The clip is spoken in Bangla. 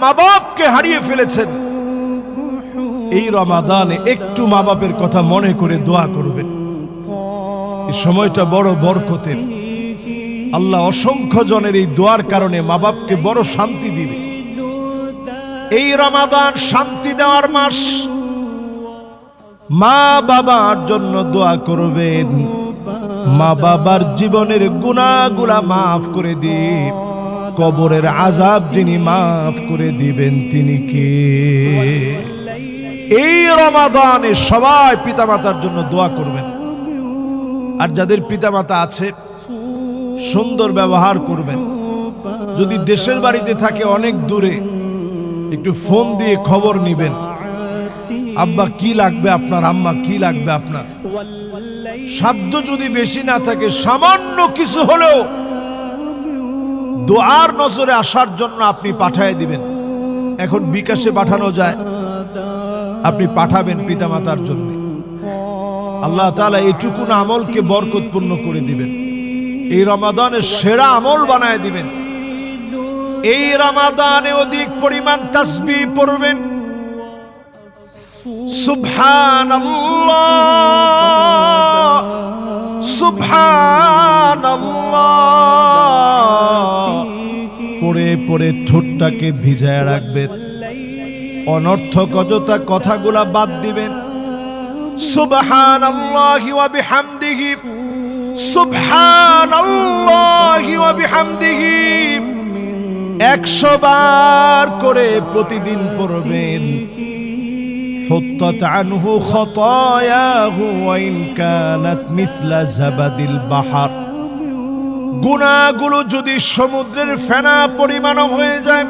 মা বাপকে হারিয়ে ফেলেছেন, এই রমাদানে একটু মা বাপের কথা মনে করে দোয়া করবেন। এই সময়টা বড় বরকতের। আল্লাহ অসংখ্য জনের এই দোয়ার কারণে মা বাপকে বড় শান্তি দিবে। এই রমাদান শান্তি দেওয়ার মাস। মা বাবার জন্য দোয়া করবেন, মা বাবার জীবনের গুনাহগুলা মাফ করে দিন। কবরের আযাব যিনি মাফ করে দিবেন তিনি কে? এই রমাদানে সবাই পিতামাতার জন্য দোয়া করবেন। আর যাদের পিতামাতা আছে সুন্দর ব্যবহার করবেন। যদি দেশের বাড়িতে থাকে অনেক দূরে, একটু ফোন দিয়ে খবর নিবেন, আব্বা কি লাগবে আপনার, আম্মা কি লাগবে আপনার। সাধ্য যদি বেশি না থাকে, সামান্য কিছু হলেও দোয়ার নজরে আসার জন্য আপনি পাঠিয়ে দিবেন। এখন বিকাশে পাঠানো যায়, আপনি পাঠাবেন পিতামাতার জন্য। আল্লাহ তাআলা এইটুকু আমলকে বরকতপূর্ণ করে দিবেন, এই রমাদানের সেরা আমল বানায় দিবেন। এই রমাদানে অধিক পরিমাণ তাসবিহ পড়বেন। সুবহানাল্লাহ সুবহানাল্লাহ পড়ে পড়ে ঠোঁটটাকে ভিজায় রাখবেন। অনর্থক অযথা কথাগুলা বাদ দিবেন। সুবহানাল্লাহি ওয়া বিহামদিহি সুবহানাল্লাহি ওয়া বিহামদিহি 100 বার করে প্রতিদিন পড়বেন। হুত্তাত আনহু খাতায়াহু ওয়া ইন কানাত মিছলা জাবাদিল বাহর। গুনাহগুলো যদি সমুদ্রের ফেনা পরিমাণ হয়ে যায়,